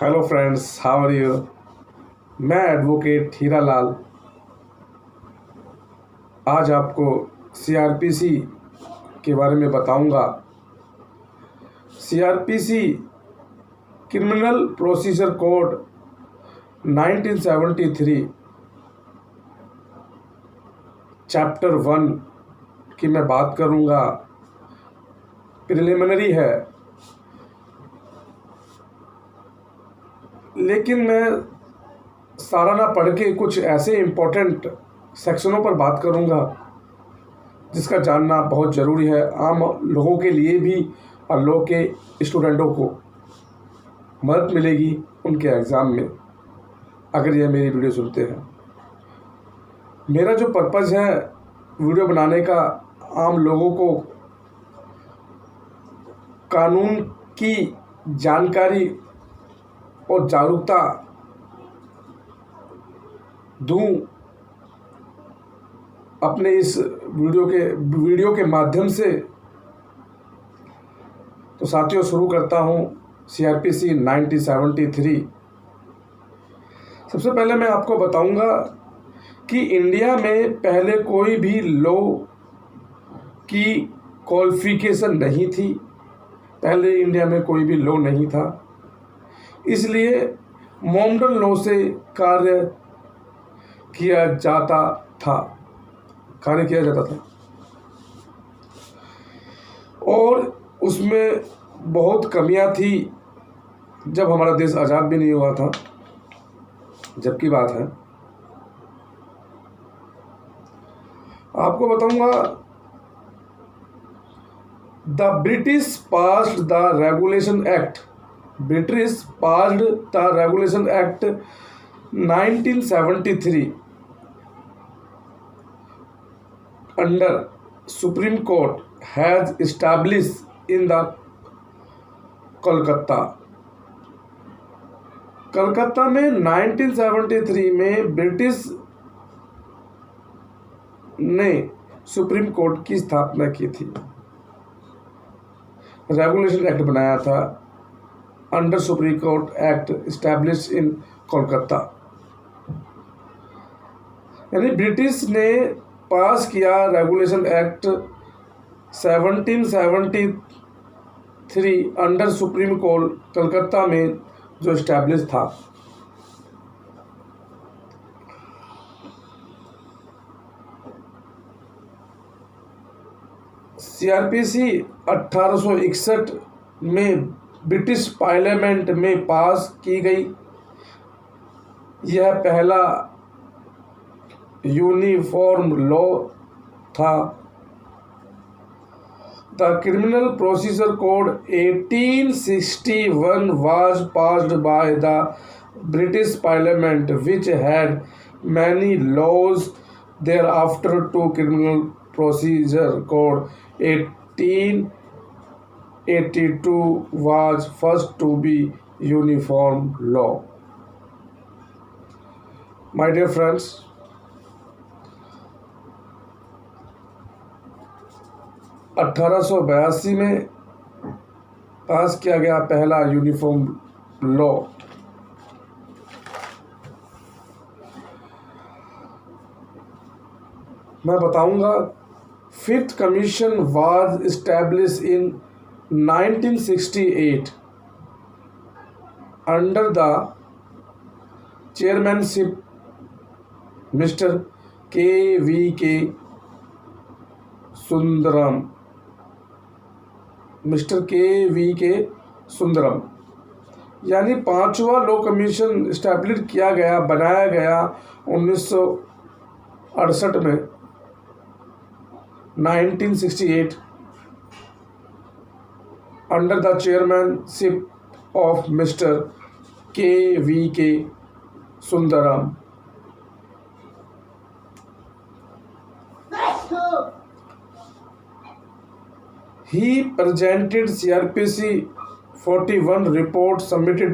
Hello friends, how are you. मैं advocate Hiralal आज आपको सीआरपीसी के बारे में बताऊंगा। CRPC criminal procedure code 1973 chapter 1 की मैं बात करूंगा। प्रिलिमिनरी है, लेकिन मैं सारा ना पढ़ के कुछ ऐसे इम्पोर्टेंट सेक्शनों पर बात करूंगा जिसका जानना बहुत ज़रूरी है, आम लोगों के लिए भी और लोगों के स्टूडेंटों को मदद मिलेगी उनके एग्ज़ाम में अगर यह मेरी वीडियो सुनते हैं। मेरा जो पर्पज़ है वीडियो बनाने का, आम लोगों को कानून की जानकारी और जागरूकता दूं अपने इस वीडियो के माध्यम से। तो साथियों, शुरू करता हूं सीआरपीसी 1973। सबसे पहले मैं आपको बताऊंगा कि इंडिया में पहले कोई भी लॉ की क्वालिफिकेशन नहीं थी। पहले इंडिया में कोई भी लॉ नहीं था, इसलिए मॉडर्न लॉ से कार्य किया जाता था और उसमें बहुत कमियां थी जब हमारा देश आज़ाद भी नहीं हुआ था। जब की बात है, आपको बताऊंगा, the British passed the regulation act 1973 under Supreme Court has established in the Calcutta में 1973 में ब्रिटिश ने सुप्रीम कोर्ट की स्थापना की थी। रेगुलेशन एक्ट बनाया था, under supreme court act established in Kolkata. यानी ब्रिटिश ने पास किया regulation act 1773 under supreme court Calcutta में जो एस्टैब्लिश था। सीआरपीसी 1861 में ब्रिटिश पार्लियामेंट में पास की गई। यह पहला यूनिफॉर्म लॉ था। The criminal procedure code 1861 was passed by the British Parliament, which had many laws thereafter to criminal procedure code 1882 was first to be uniform law. My dear friends, (1882) में पास किया गया पहला यूनिफॉर्म लॉ। मैं बताऊंगा, fifth commission was established in 1968 under the chairmanship mister के सुंदरम। यानी पांचवा law commission establish बनाया गया 1968 में, 1968 under the chairmanship of mister के Sundaram. He presented CRPC 41 report submitted.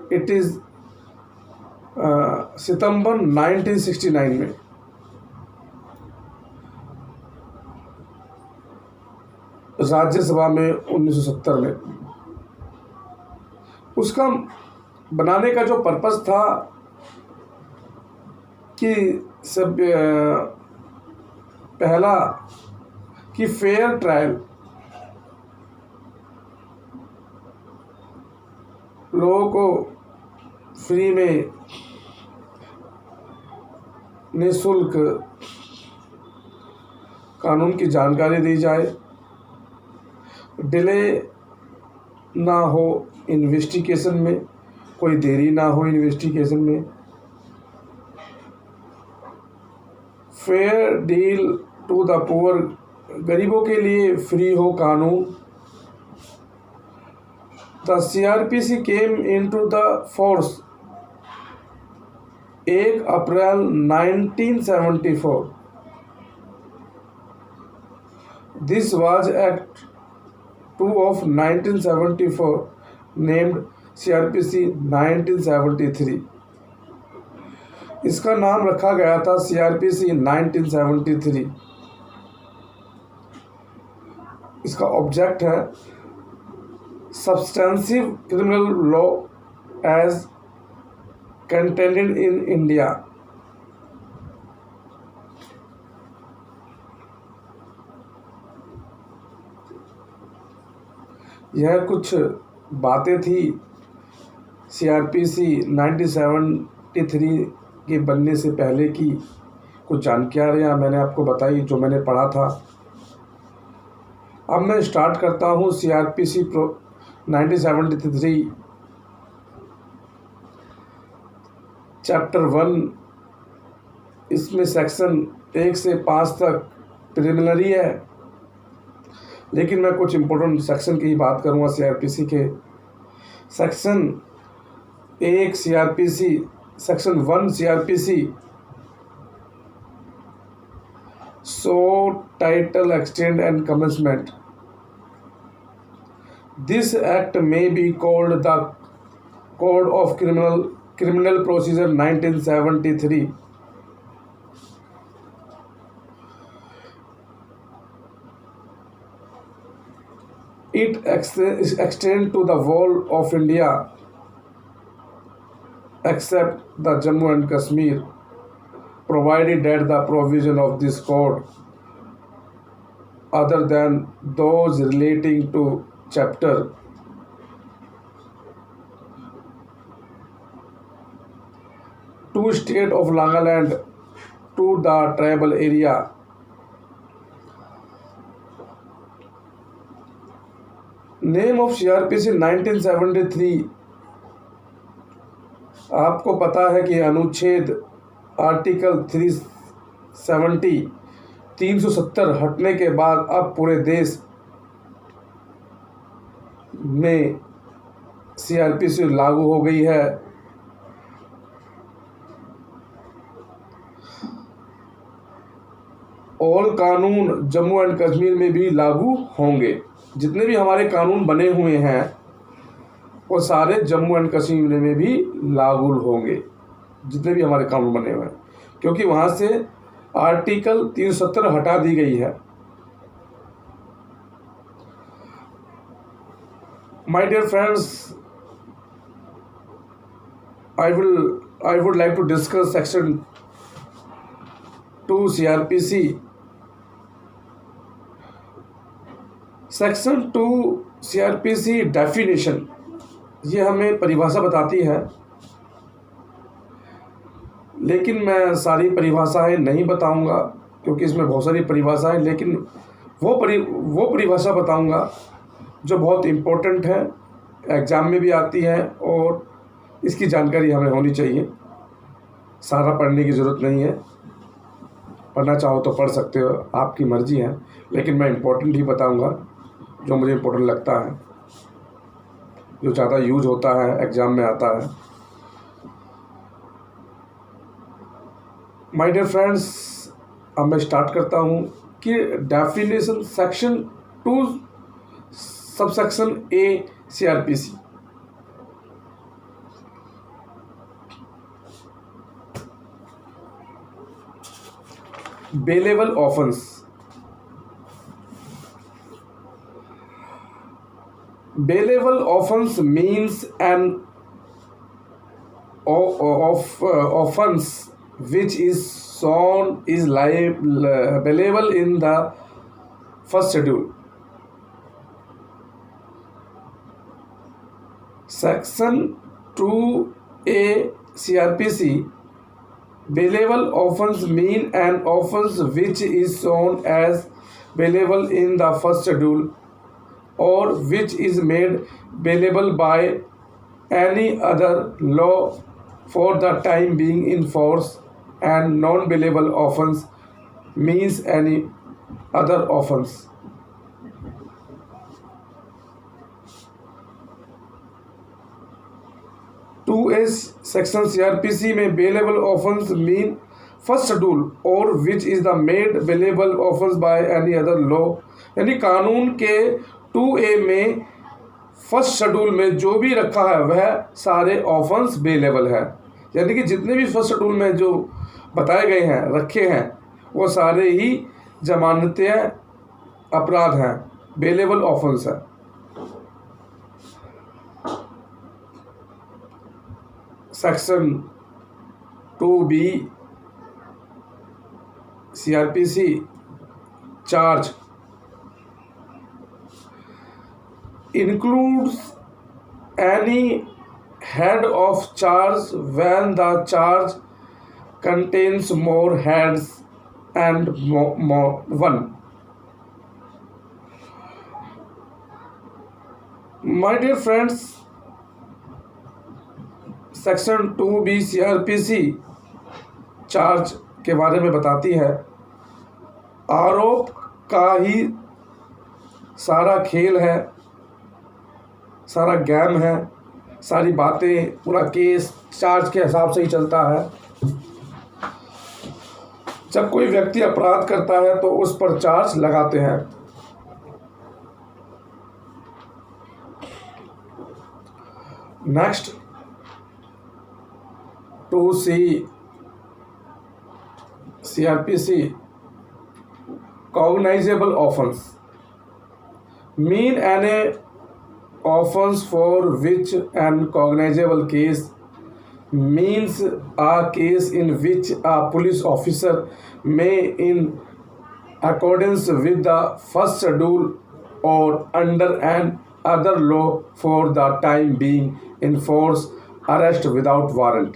It is सितंबर 1969 में। राज्यसभा में 1970 में। उसका बनाने का जो पर्पस था कि सब पहला कि फेयर ट्रायल, लोगों को फ्री में निःशुल्क कानून की जानकारी दी जाए, डिले ना हो इन्वेस्टिगेशन में, कोई देरी ना हो इन्वेस्टिगेशन में, fair deal to the poor, गरीबों के लिए फ्री हो कानून। The CRPC came into the force 1 April 1974। This was act 2 of 1974 named CRPC 1973। इसका नाम रखा गया था CRPC 1973। इसका ऑब्जेक्ट है substantive criminal law as contented in India. यह कुछ बातें थी CRPC 1973 के बनने से पहले की, कुछ जानकारियाँ मैंने आपको बताई जो मैंने पढ़ा था। अब मैं स्टार्ट करता हूँ CRPC 1973 चैप्टर 1। इसमें सेक्शन 1 से 5 तक प्रिलिमिनरी है, लेकिन मैं कुछ इम्पोर्टेंट सेक्शन की ही बात करूँगा CRPC के। Section 1 CRPC, section 1 CRPC so title extend and commencement. This act may be called the code of criminal procedure 1973। It extends to the whole of India except the Jammu and Kashmir, provided that the provision of this code other than those relating to chapter 2 state of Nagaland to the tribal area name of CRPC 1973। आपको पता है कि अनुच्छेद article 370 हटने के बाद अब पूरे देश में CRPC लागू हो गई है। ऑल कानून जम्मू एंड कश्मीर में भी लागू होंगे। जितने भी हमारे कानून बने हुए हैं वो सारे जम्मू एंड कश्मीर में भी लागू होंगे, जितने भी हमारे कानून बने हुए हैं, क्योंकि वहाँ से आर्टिकल 370 हटा दी गई है। My dear friends, I would like to discuss section 2 CRPC। Section 2 CRPC definition, ये हमें परिभाषा बताती है, लेकिन मैं सारी परिभाषाएं नहीं बताऊंगा क्योंकि इसमें बहुत सारी परिभाषाएं, लेकिन वो परिभाषा बताऊंगा जो बहुत इम्पोर्टेंट है, एग्ज़ाम में भी आती है और इसकी जानकारी हमें होनी चाहिए। सारा पढ़ने की ज़रूरत नहीं है, पढ़ना चाहो तो पढ़ सकते हो, आपकी मर्ज़ी है, लेकिन मैं इम्पोर्टेंट ही बताऊंगा जो मुझे इम्पोर्टेंट लगता है, जो ज़्यादा यूज होता है, एग्ज़ाम में आता है। माय डियर फ्रेंड्स, अब मैं स्टार्ट करता हूँ कि definition section 2 subsection A CRPC। Bailable offence. Bailable offense means an offense which is shown is available in the first schedule. Section 2A CRPC Bailable offense mean an offense which is shown as bailable in the first schedule or which is made bailable by any other law for the time being in force, and non-bailable offense means any other offense. Two A section CRPC में bailable offence mean first schedule और which is the made bailable offence by any other law, यानी कानून के 2A में first schedule में जो भी रखा है वह सारे ऑफेंस बेलेबल है, यानी कि जितने भी फर्स्ट शेड्यूल में जो बताए गए हैं रखे हैं वो सारे ही जमानतें अपराध हैं, बेलेबल ऑफेंस है। Section 2B CRPC charge includes any head of charge when the charge contains more heads and more one. My dear friends, section 2B CRPC charge के बारे में बताती है आरोप का ही सारा खेल है, सारा गेम है, सारी बातें, पूरा केस चार्ज के हिसाब से ही चलता है। जब कोई व्यक्ति अपराध करता है तो उस पर चार्ज लगाते हैं। Next 2C CRPC cognizable offense mean an offense for which an cognizable case means a case in which a police officer may, in accordance with the first schedule or under an other law for the time being, enforce arrest without warrant.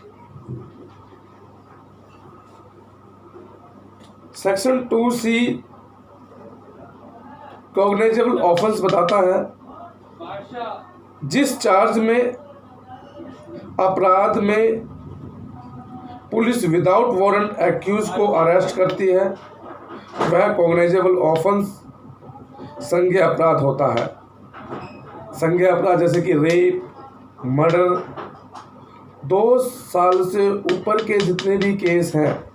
Section 2C cognizable offence बताता है जिस charge में अपराध में police without warrant accused को arrest करती है वह कॉग्निजेबल ऑफेंस संज्ञेय अपराध होता है। संज्ञेय अपराध जैसे कि रेप, मर्डर, 2 साल से ऊपर के जितने भी केस हैं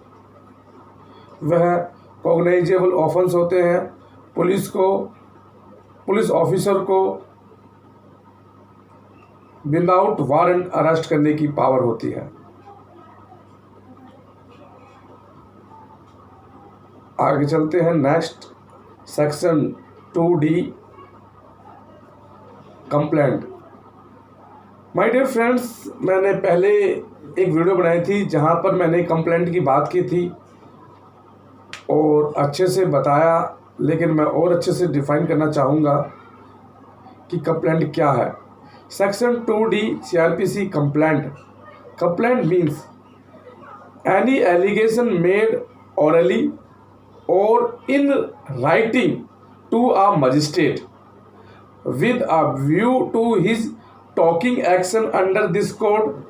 वह कॉग्निजेबल ऑफेंस होते हैं। पुलिस ऑफिसर को विदाउट वारंट अरेस्ट करने की पावर होती है। आगे चलते हैं। Next section 2D complaint. My dear friends, मैंने पहले एक वीडियो बनाई थी जहां पर मैंने कंप्लेंट की बात की थी और अच्छे से बताया, लेकिन मैं और अच्छे से डिफाइन करना चाहूँगा कि कंप्लेंट क्या है। Section 2D CRPC complaint means any allegation made orally or in writing to a magistrate with a view to his taking action under this code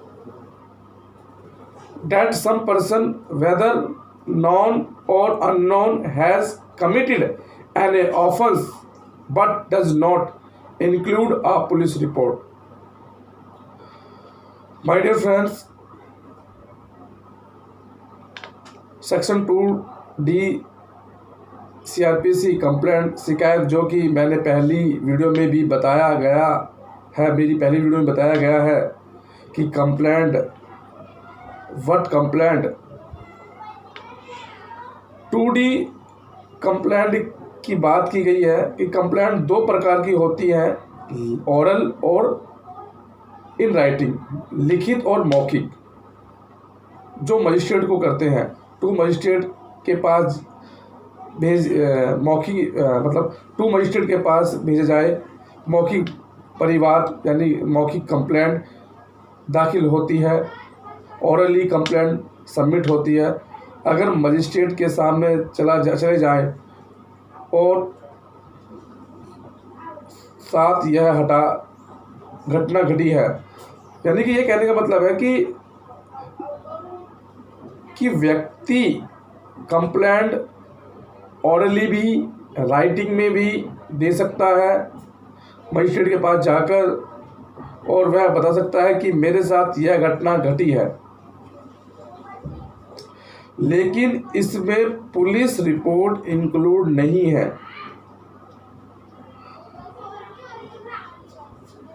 that some person, whether known or unknown, has committed an offense but does not include a police report. My dear friends, section 2D CRPC complaint शिकायत, जो कि मैंने पहली video में भी बताया गया है, मेरी पहली वीडियो में बताया गया है कि कंप्लेंट 2D कंप्लेंट की बात की गई है कि कंप्लेंट 2 प्रकार की होती है, ओरल और इन राइटिंग, लिखित और मौखिक। जो मजिस्ट्रेट को करते हैं, टू मजिस्ट्रेट के पास टू मजिस्ट्रेट के पास भेजा जाए, मौखिक परिवाद यानी मौखिक कंप्लेंट दाखिल होती है, ओरली कंप्लेंट सबमिट होती है। अगर मजिस्ट्रेट के सामने चले जाए और साथ यह घटना घटी है, यानी कि ये कहने का मतलब है कि व्यक्ति कंप्लेंट ऑरली भी, राइटिंग में भी दे सकता है मजिस्ट्रेट के पास जाकर, और वह बता सकता है कि मेरे साथ यह घटना घटी है। लेकिन इसमें पुलिस रिपोर्ट इंक्लूड नहीं है।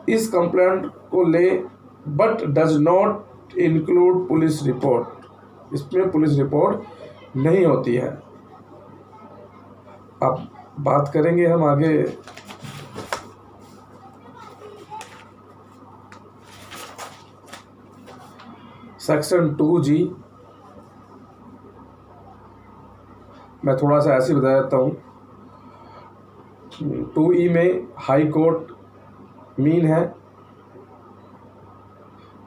इस कंप्लेंट को ले, but does not include police report. इसमें पुलिस रिपोर्ट नहीं होती है। अब बात करेंगे हम आगे सेक्शन 2G। मैं थोड़ा सा ऐसे बता देता हूँ। 2E में हाई कोर्ट मीन है,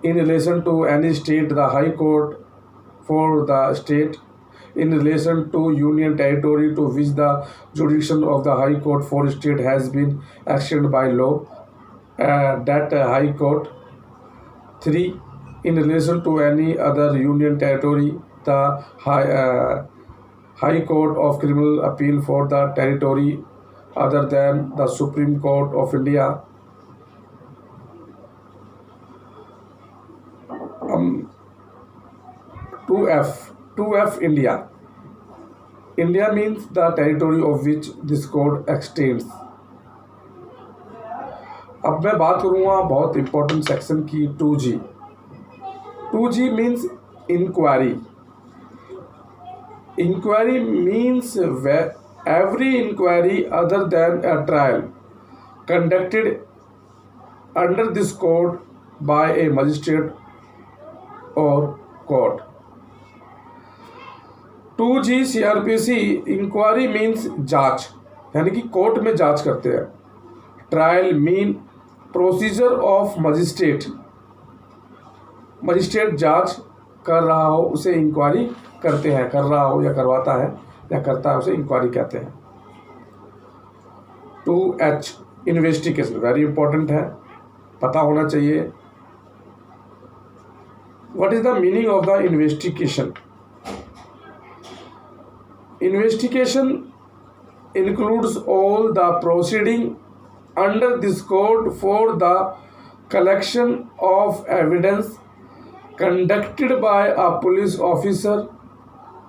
in relation to any state the high court for the state, in relation to union territory to which the jurisdiction of the high court for state has been extended by law, that high court. 3. In relation to any other union territory, the high court of criminal appeal for the territory other than the Supreme Court of India. 2F India. India means the territory of which this code extends. अब मैं बात करूँगा बहुत important section की 2G। 2G means inquiry. Inquiry means every inquiry other than a trial conducted under this code by a magistrate or court. 2G CRPC inquiry means जांच, यानी कि court में जांच करते हैं। Trial mean procedure of magistrate, magistrate जांच कर रहा हो उसे इंक्वायरी करते हैं, कर रहा हो या करवाता है या करता है उसे इंक्वायरी कहते हैं। 2H इन्वेस्टिगेशन, वेरी इंपॉर्टेंट है, पता होना चाहिए। What is the meaning of the investigation? Investigation includes all the proceeding under this code for the collection of evidence conducted by a police officer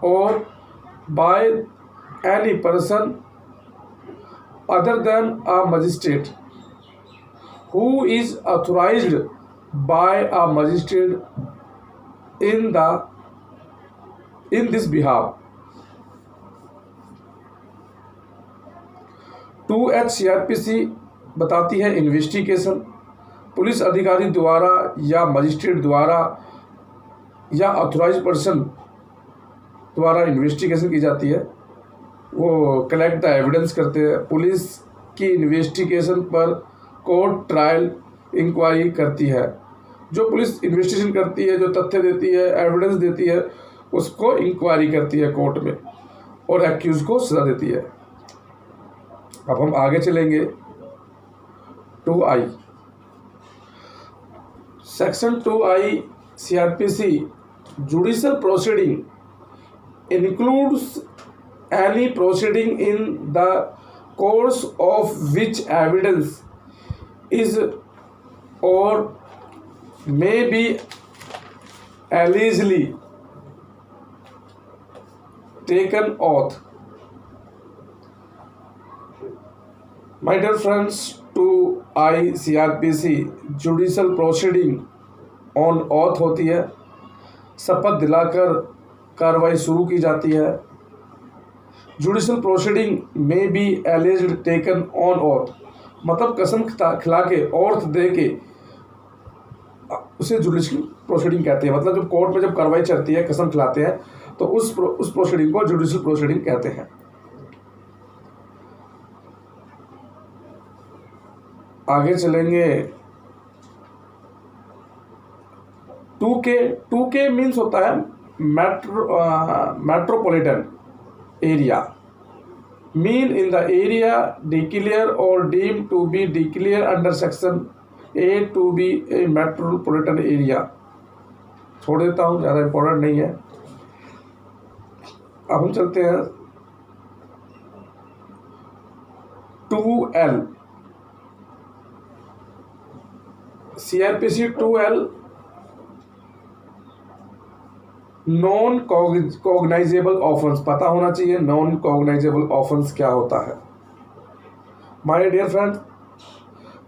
or by any person other than a magistrate who is authorized by a magistrate in this behalf. 2H CRPC बताती है investigation police अधिकारी द्वारा या magistrate द्वारा या authorise person द्वारा investigation की जाती है। वो कलेक्ट द एविडेंस करते हैं। पुलिस की इन्वेस्टिगेशन पर कोर्ट ट्रायल इंक्वायरी करती है। जो पुलिस इन्वेस्टिगेशन करती है, जो तथ्य देती है, एविडेंस देती है, उसको इंक्वायरी करती है कोर्ट में और एक्यूज को सजा देती है। अब हम आगे चलेंगे 2I। Section 2I CRPC judicial proceeding includes any proceeding in the course of which evidence is or may be allegedly taken oath. My dear friends, 2I CRPC judicial proceeding on oath होती है। शपथ दिलाकर कार्रवाई शुरू की जाती है। Judicial proceeding में be alleged taken on oath, मतलब कसम खिला के, ऑर्थ दे के उसे जुडिशल प्रोसीडिंग कहते हैं। मतलब जब कोर्ट में जब कार्रवाई चलती है, कसम खिलाते हैं, तो उस प्रोसीडिंग को जुडिशल प्रोसीडिंग कहते हैं। आगे चलेंगे। 2K मीन्स होता है metropolitan area, mean in the area declare और deem to be declare under section A to be a metropolitan area. छोड़ देता हूँ, ज़्यादा इंपॉर्टेंट नहीं है। अब हम चलते हैं 2L। CRPC 2L non cognizable offence. पता होना चाहिए नॉन कॉग्नाइजेबल ऑफेंस क्या होता है। My dear friend,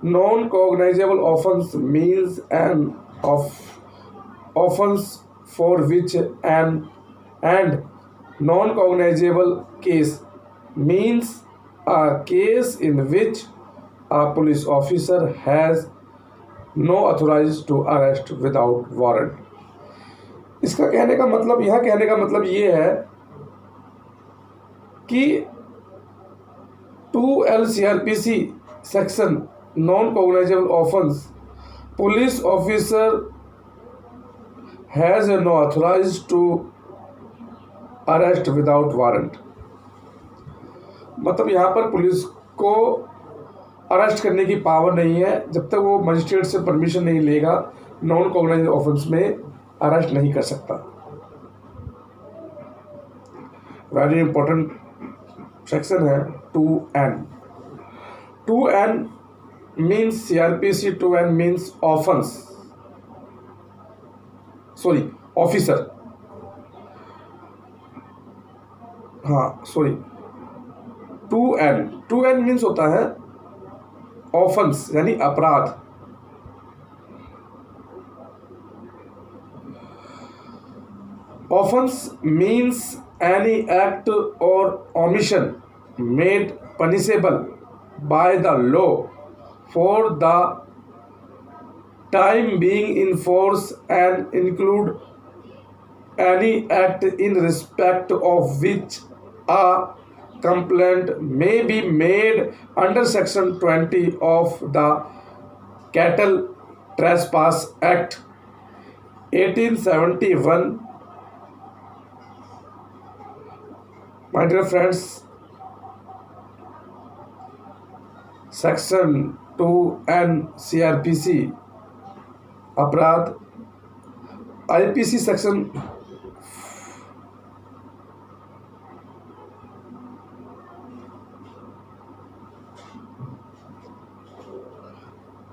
non cognizable offence means an offense for which and non-cognizable case means a case in which a police officer has no authorized to arrest without warrant। इसका कहने का मतलब, यह कहने का मतलब ये है कि 2L CRPC section non cognizable offence, police officer has no authorized to arrest without warrant। मतलब यहाँ पर पुलिस को अरेस्ट करने की पावर नहीं है जब तक वो मजिस्ट्रेट से परमिशन नहीं लेगा, नॉन कॉग्नाइजेबल ऑफेंस में अरेस्ट नहीं कर सकता। वेरी इंपॉर्टेंट सेक्शन है 2N। 2N means CRPC 2N means offence, sorry officer, हाँ सॉरी 2N मीन्स होता है ऑफेंस यानी अपराध। ऑफेंस मीन्स एनी एक्ट और omission made punishable by the law for the time being in force and include any act in respect of which a complaint may be made under section 20 of the Cattle Trespass Act 1871। My dear friends, section 2N CRPC अपराध, IPC section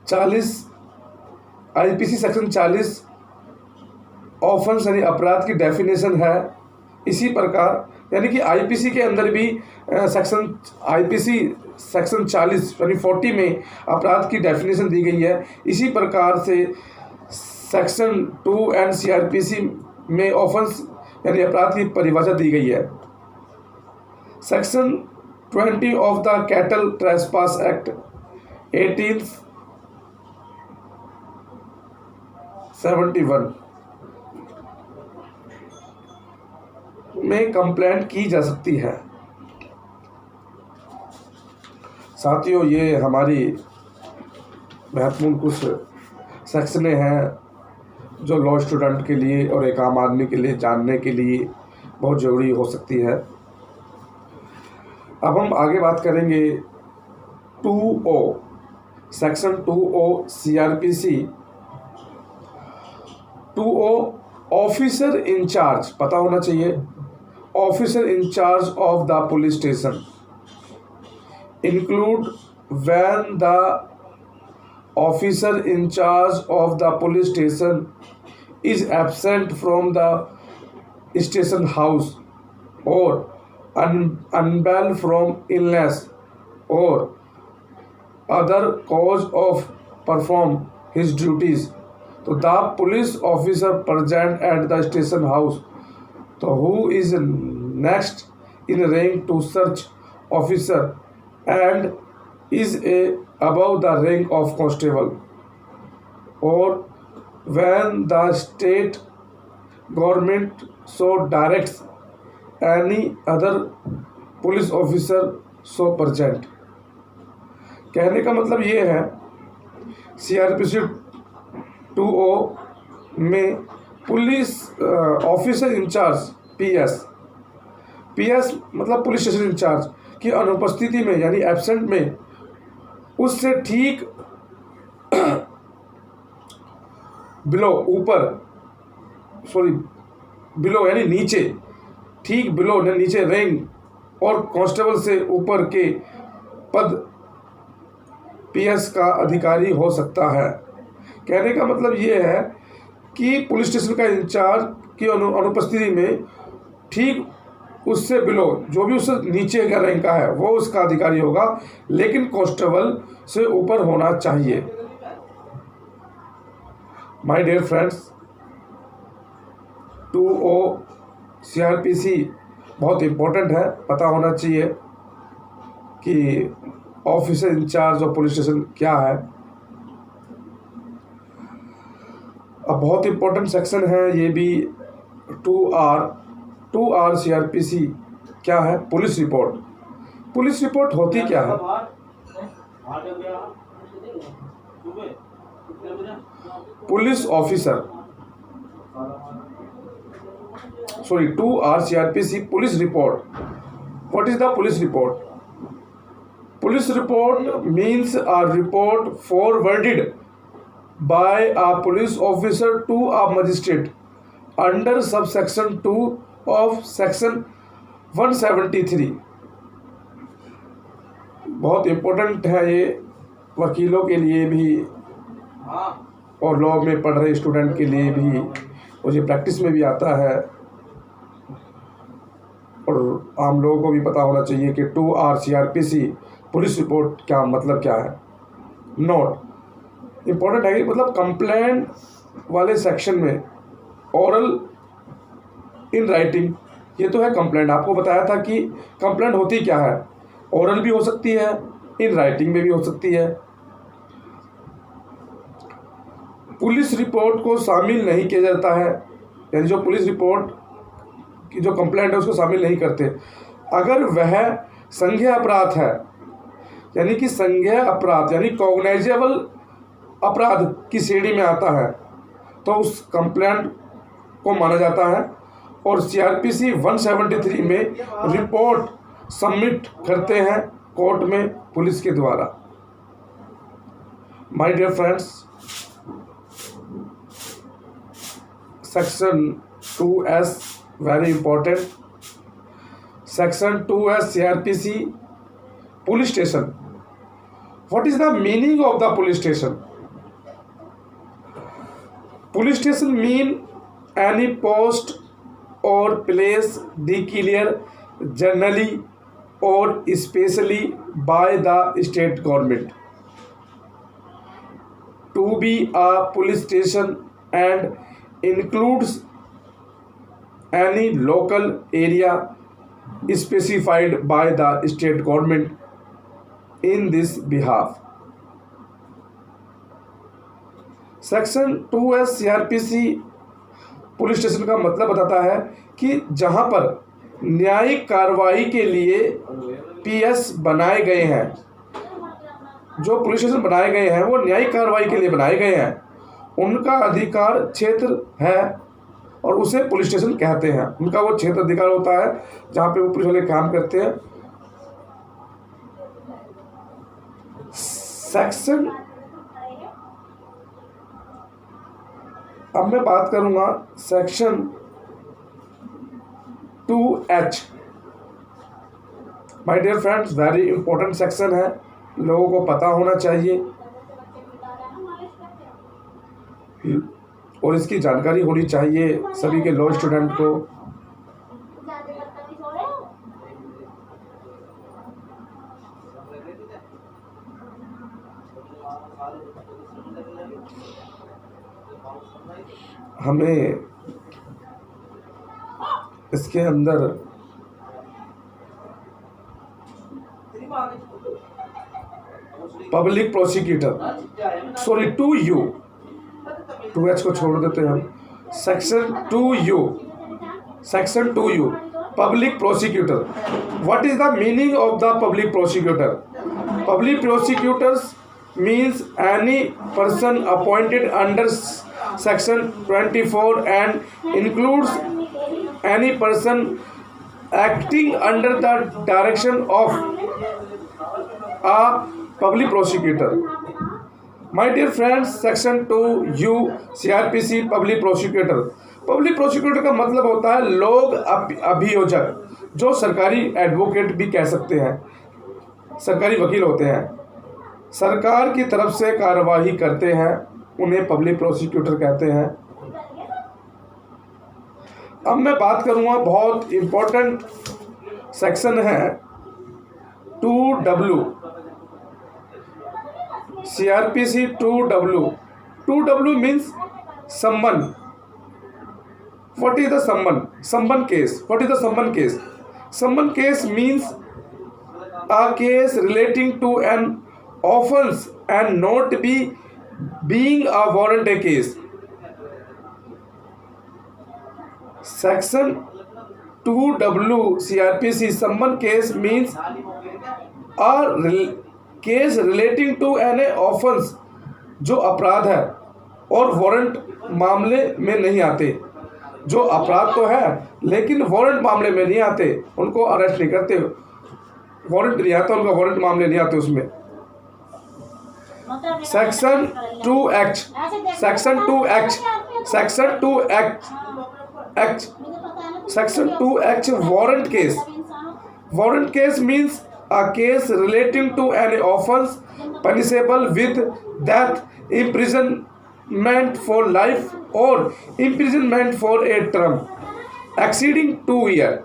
40, IPC section 40 offence यानी अपराध की definition है। इसी प्रकार यानी कि IPC के अंदर भी सेक्शन IPC सेक्शन 40 यानी 40 में अपराध की डेफिनेशन दी गई है। इसी प्रकार से सेक्शन 2N CRPC में ऑफेंस यानी अपराध की परिभाषा दी गई है। Section 20 of the cattle trespass act 1871 में कंप्लेंट की जा सकती है। साथियों, ये हमारी महत्वपूर्ण कुछ सेक्शनें हैं जो लॉ स्टूडेंट के लिए और एक आम आदमी के लिए जानने के लिए बहुत ज़रूरी हो सकती है। अब हम आगे बात करेंगे 2O section 2O CRPC। 2O officer in charge, पता होना चाहिए, officer in charge of the police station include when the officer in charge of the police station is absent from the station house or unwell from illness or other cause of perform his duties, so the police officer present at the station house, so who is next in rank to such officer and is above the rank of constable or when the state government so directs any other police officer so present। कहने का मतलब ये है CRPC 2O में police officer in charge PS मतलब police station in charge की अनुपस्थिति में यानी एब्सेंट में उससे ठीक बिलो यानी नीचे, ठीक बिलो नीचे रैंक और कांस्टेबल से ऊपर के पद PS का अधिकारी हो सकता है। कहने का मतलब ये है कि पुलिस स्टेशन का इंचार्ज की अनुपस्थिति में ठीक उससे बिलो जो भी उससे नीचे का रैंक का है वो उसका अधिकारी होगा, लेकिन कांस्टेबल से ऊपर होना चाहिए। My dear friends, 2O CRPC बहुत इम्पोर्टेंट है, पता होना चाहिए कि officer in charge of police station क्या है। अब बहुत इम्पोर्टेंट सेक्शन है ये भी। 2R CRPC क्या है? Police report. पुलिस रिपोर्ट होती क्या है? Police officer 2R CRPC police report. What is the police report? Police report means a report forwarded by a police officer to a magistrate under subsection 2 of section 173। बहुत important है ये वकीलों के लिए भी और लॉ में पढ़ रहे स्टूडेंट के लिए भी, और ये प्रैक्टिस में भी आता है और आम लोगों को भी पता होना चाहिए कि 2R CRPC पुलिस रिपोर्ट क्या मतलब क्या है। नोट इम्पोर्टेंट है कि मतलब कंप्लेंट वाले सेक्शन में ओरल इन राइटिंग, ये तो है कंप्लेंट। आपको बताया था कि कंप्लेंट होती क्या है, ओरल भी हो सकती है, इन राइटिंग में भी हो सकती है। पुलिस रिपोर्ट को शामिल नहीं किया जाता है, यानी जो पुलिस रिपोर्ट की जो कंप्लेंट है उसको शामिल नहीं करते अगर वह संज्ञेय अपराध है, यानी कि संज्ञेय अपराध यानी कॉग्नाइजेबल अपराध की श्रेणी में आता है तो उस कंप्लेंट को माना जाता है। और CRPC 173 में रिपोर्ट सबमिट करते हैं कोर्ट में पुलिस के द्वारा। My dear friends, section 2S very important. Section 2S CRPC police station. What is the meaning of the police station? Police station mean any post or place declared generally or especially by the state government to be a police station and includes any local area specified by the state government in this behalf। Section 2S CRPC police station का मतलब बताता है कि जहां पर न्यायिक कार्रवाई के लिए PS बनाए गए हैं, जो पुलिस स्टेशन बनाए गए हैं वो न्यायिक कार्रवाई के लिए बनाए गए हैं, उनका अधिकार क्षेत्र है और उसे पुलिस स्टेशन कहते हैं। उनका वो क्षेत्र अधिकार होता है जहां पे वो पुलिस वाले काम करते हैं। सेक्शन, अब मैं बात करूंगा section 2H। My dear friends, very important section है, लोगों को पता होना चाहिए और इसकी जानकारी होनी चाहिए सभी के लॉ स्टूडेंट को। हमें इसके अंदर पब्लिक प्रोसिक्यूटर 2U 2H को छोड़ देते हैं हम। Section 2U public prosecutor. What is the meaning of the public prosecutor? Public prosecutors means any person appointed under section 24 and includes any person acting under the direction of a public prosecutor. My dear friends, section 2U CRPC public prosecutor. Public prosecutor का मतलब होता है लोग अभियोजक, जो सरकारी advocate भी कह सकते हैं, सरकारी वकील होते हैं, सरकार की तरफ से कार्यवाही करते हैं, उन्हें पब्लिक प्रोसिक्यूटर कहते हैं। अब मैं बात करूंगा, बहुत इम्पोर्टेंट सेक्शन है 2W CRPC 2W। 2W means सम्मन। What is the summon? Summon case. What is the summon case? Summon case means a case relating to an offense and not being a warrant case. Section 2W CRPC summon case means a case relating to an offense, जो अपराध है और warrant मामले में नहीं आते। जो अपराध तो है लेकिन वारंट मामले में नहीं आते, उनको अरेस्ट नहीं करते, वारंट नहीं आता, उनका वारंट मामले नहीं आते उसमें। Section 2H warrant case. Warrant case means a case relating to an offense punishable with death, imprisonment for life or imprisonment for a term exceeding 2 years।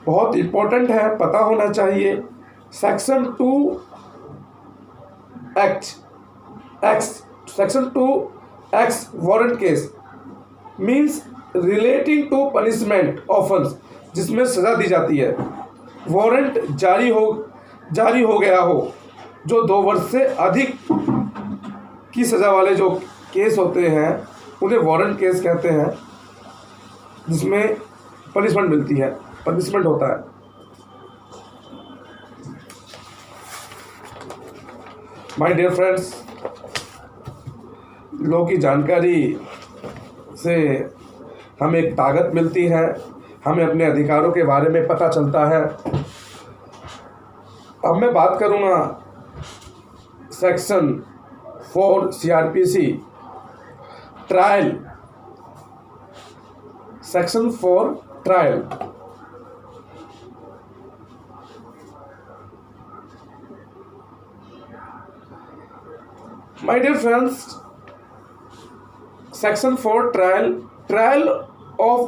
बहुत इंपॉर्टेंट है, पता होना चाहिए। Section 2X warrant case means relating to punishment offence, जिसमें सजा दी जाती है, वारंट जारी हो गया हो, जो 2 वर्ष से अधिक की सजा वाले जो केस होते हैं उन्हें वारंट केस कहते हैं, जिसमें पनिशमेंट मिलती है, पनिशमेंट होता है। माय डियर फ्रेंड्स, लॉ की जानकारी से हमें एक ताकत मिलती है, हमें अपने अधिकारों के बारे में पता चलता है। अब मैं बात करूँगा section 4 CRPC trial. Section 4 trial. My dear friends, section 4 trial of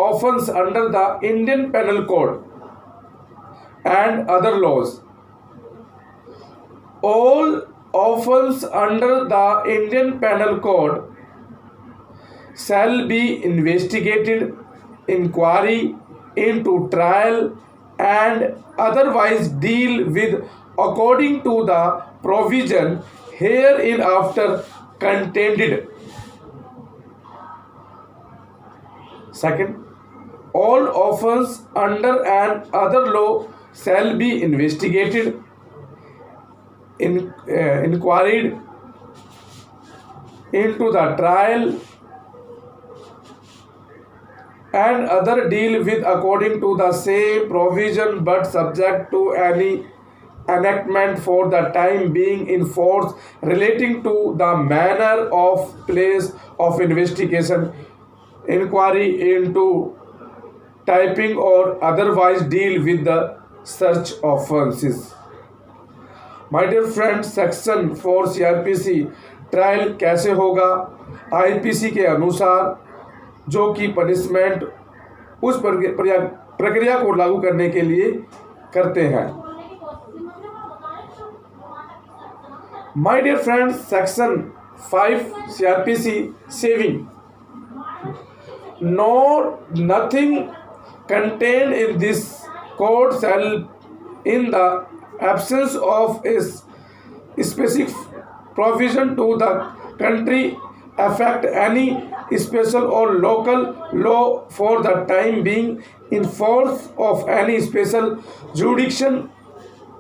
offense under the Indian Penal Code and other laws. All offense under the Indian Penal Code shall be investigated, inquiry into trial and otherwise deal with according to the provision hereinafter contained. Second, all offense under an other law shall be investigated, inquired into the trial and other deal with according to the same provision, but subject to any enactment for the time being in force relating to the manner of place of investigation, inquiry into typing or otherwise deal with the such offenses. My dear friends, section 4 CRPC trial कैसे होगा? IPC के अनुसार, जो कि punishment उस प्रक्रिया को लागू करने के लिए करते हैं। My dear friends, section 5 CRPC saving. Nothing contained in this code shall, in the absence of a specific provision to the country affect any special or local law for the time being in force of any special jurisdiction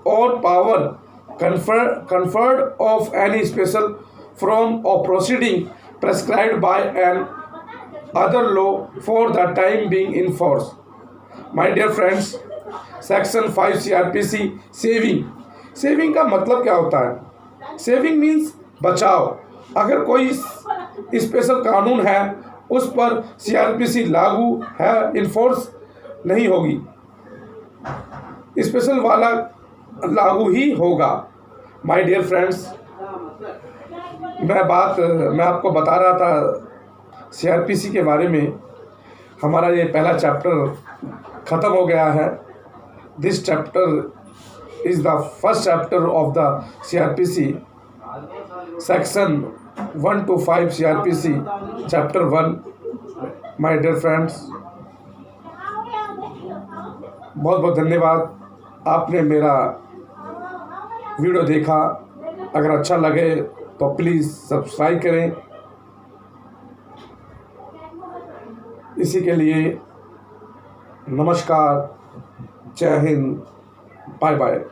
or power conferred of any special form of proceeding prescribed by an other law for the time being in force. My dear friends, section 5 CRPC saving का मतलब क्या होता है? Saving means बचाव। अगर कोई special कानून है उस पर CRPC लागू है, इन्फोर्स नहीं होगी, स्पेशल वाला लागू ही होगा। माय डियर फ्रेंड्स, मैं आपको बता रहा था CRPC के बारे में। हमारा ये पहला चैप्टर ख़त्म हो गया है। This chapter is the first chapter of the CRPC, section 1 to 5 CRPC, chapter 1. My dear friends, बहुत बहुत धन्यवाद। आपने मेरा वीडियो देखा। अगर अच्छा लगे तो प्लीज़ सब्सक्राइब करें। इसी के लिए नमस्कार, जय हिंद, बाय बाय।